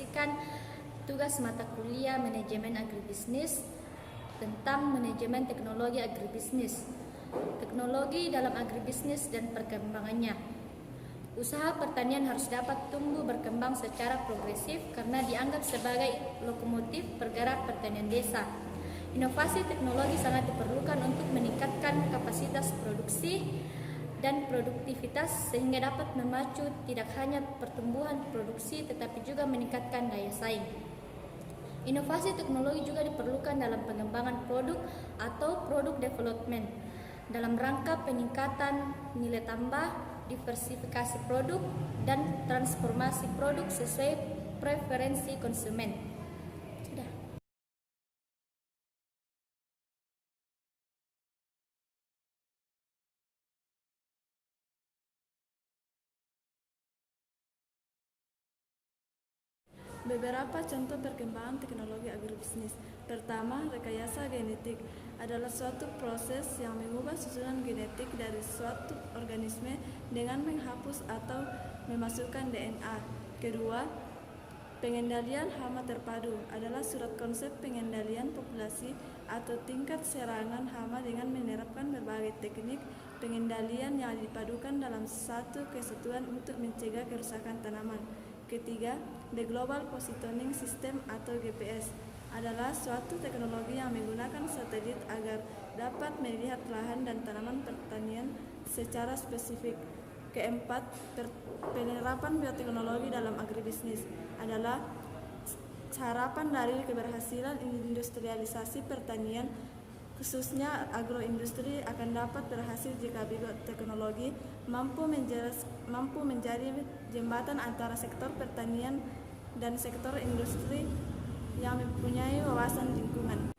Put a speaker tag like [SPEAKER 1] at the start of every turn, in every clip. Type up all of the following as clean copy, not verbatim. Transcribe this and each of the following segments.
[SPEAKER 1] menginformasikan tugas mata kuliah manajemen agribisnis tentang manajemen teknologi agribisnis, teknologi dalam agribisnis dan perkembangannya. Usaha pertanian harus dapat tumbuh berkembang secara progresif karena dianggap sebagai lokomotif pergerak pertanian desa. Inovasi teknologi sangat diperlukan untuk meningkatkan kapasitas produksi dan produktivitas sehingga dapat memacu tidak hanya pertumbuhan produksi tetapi juga meningkatkan daya saing. Inovasi teknologi juga diperlukan dalam pengembangan produk atau product development dalam rangka peningkatan nilai tambah, diversifikasi produk, dan transformasi produk sesuai preferensi konsumen. Sudah.
[SPEAKER 2] Beberapa contoh perkembangan teknologi agribisnis. Pertama, rekayasa genetik adalah suatu proses yang mengubah susunan genetik dari suatu organisme dengan menghapus atau memasukkan DNA. Kedua, pengendalian hama terpadu adalah surat konsep pengendalian populasi atau tingkat serangan hama dengan menerapkan berbagai teknik pengendalian yang dipadukan dalam satu kesatuan untuk mencegah kerusakan tanaman. Ketiga, The Global Positioning System atau GPS adalah suatu teknologi yang menggunakan satelit agar dapat melihat lahan dan tanaman pertanian secara spesifik. Keempat, penerapan bioteknologi dalam agribisnis adalah harapan dari keberhasilan industrialisasi pertanian, khususnya agroindustri, akan dapat berhasil jika bioteknologi mampu menjadi jembatan antara sektor pertanian dan sektor industri yang mempunyai wawasan lingkungan.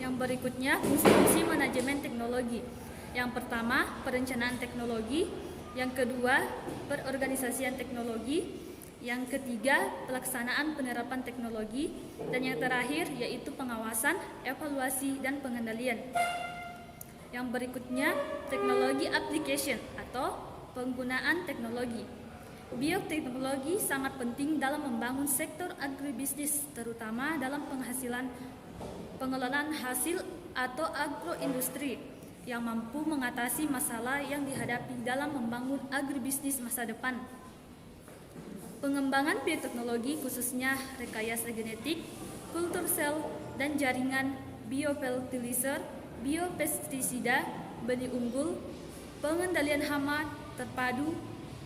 [SPEAKER 1] Yang berikutnya, fungsi manajemen teknologi. Yang pertama, perencanaan teknologi. Yang kedua, perorganisasian teknologi. Yang ketiga, pelaksanaan penerapan teknologi. Dan yang terakhir, yaitu pengawasan, evaluasi, dan pengendalian. Yang berikutnya, teknologi application atau penggunaan teknologi. Bioteknologi sangat penting dalam membangun sektor agribisnis, terutama dalam pengelolaan hasil atau agroindustri yang mampu mengatasi masalah yang dihadapi dalam membangun agribisnis masa depan. Pengembangan bioteknologi khususnya rekayasa genetik, kultur sel, dan jaringan biofertilizer, biopestisida, benih unggul, pengendalian hama terpadu,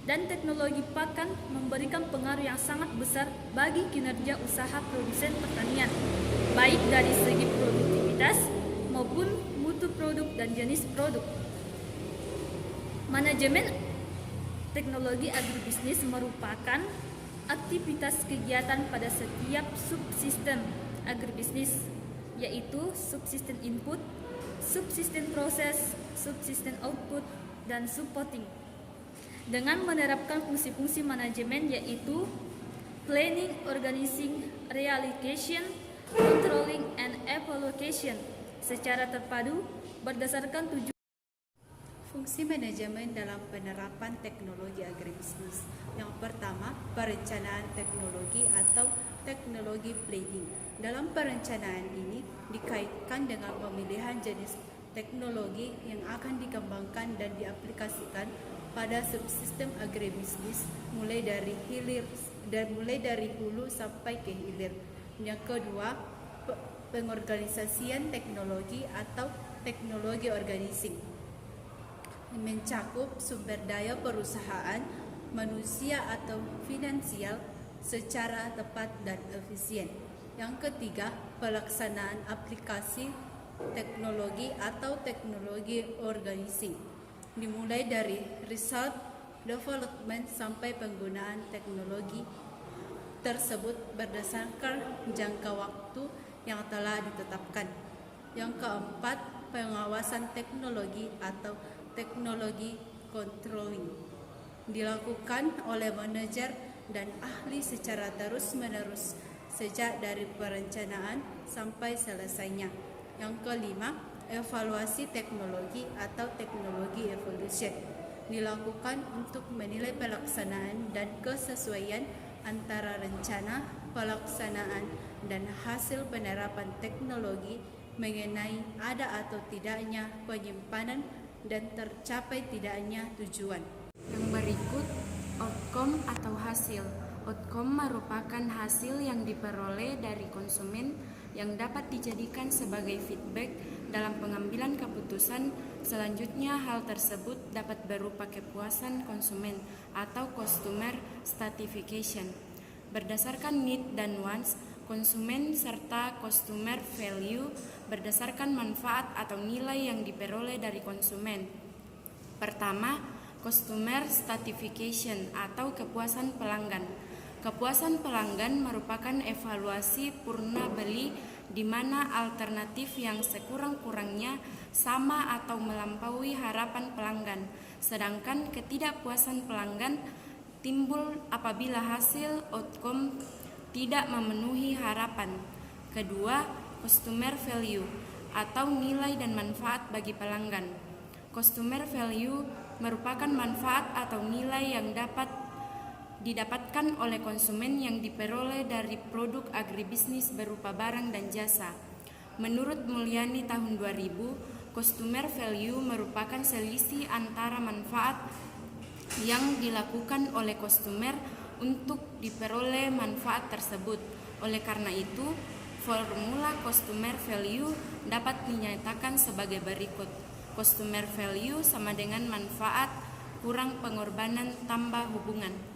[SPEAKER 1] dan teknologi pakan memberikan pengaruh yang sangat besar bagi kinerja usaha produsen pertanian, baik dari segi produktivitas maupun mutu produk dan jenis produk. Manajemen teknologi agribisnis merupakan aktivitas kegiatan pada setiap subsistem agribisnis, yaitu subsistem input, subsistem proses, subsistem output, dan supporting. Dengan menerapkan fungsi-fungsi manajemen yaitu planning, organizing, reallocation, controlling, and evaluation secara terpadu berdasarkan tujuan.
[SPEAKER 3] Fungsi manajemen dalam penerapan teknologi agribisnis. Yang pertama, perencanaan teknologi atau teknologi planning. Dalam perencanaan ini dikaitkan dengan pemilihan jenis teknologi yang akan dikembangkan dan diaplikasikan pada subsistem agribisnis mulai dari hulu sampai ke hilir. Yang kedua, pengorganisasian teknologi atau teknologi organizing mencakup sumber daya perusahaan, manusia atau finansial secara tepat dan efisien. Yang ketiga, pelaksanaan aplikasi teknologi atau teknologi organizing dimulai dari result development sampai penggunaan teknologi tersebut berdasarkan jangka waktu yang telah ditetapkan. Yang keempat, pengawasan teknologi atau teknologi controlling dilakukan oleh manajer dan ahli secara terus-menerus sejak dari perencanaan sampai selesainya. Yang kelima, evaluasi teknologi atau teknologi evolution dilakukan untuk menilai pelaksanaan dan kesesuaian antara rencana, pelaksanaan, dan hasil penerapan teknologi mengenai ada atau tidaknya penyimpanan dan tercapai tidaknya tujuan.
[SPEAKER 4] Yang berikut, outcome atau hasil. Outcome merupakan hasil yang diperoleh dari konsumen yang dapat dijadikan sebagai feedback dalam pengambilan keputusan. Selanjutnya, hal tersebut dapat berupa kepuasan konsumen atau customer stratification berdasarkan need dan wants konsumen serta customer value berdasarkan manfaat atau nilai yang diperoleh dari konsumen. Pertama, customer stratification atau kepuasan pelanggan. Kepuasan pelanggan merupakan evaluasi purna beli di mana alternatif yang sekurang-kurangnya sama atau melampaui harapan pelanggan, sedangkan ketidakpuasan pelanggan timbul apabila hasil outcome tidak memenuhi harapan. Kedua, customer value atau nilai dan manfaat bagi pelanggan. Customer value merupakan manfaat atau nilai yang dapat didapatkan oleh konsumen yang diperoleh dari produk agribisnis berupa barang dan jasa. Menurut Mulyani tahun 2000, customer value merupakan selisih antara manfaat yang dilakukan oleh customer untuk diperoleh manfaat tersebut. Oleh karena itu, formula customer value dapat dinyatakan sebagai berikut. Customer value sama dengan manfaat kurang pengorbanan tambah hubungan.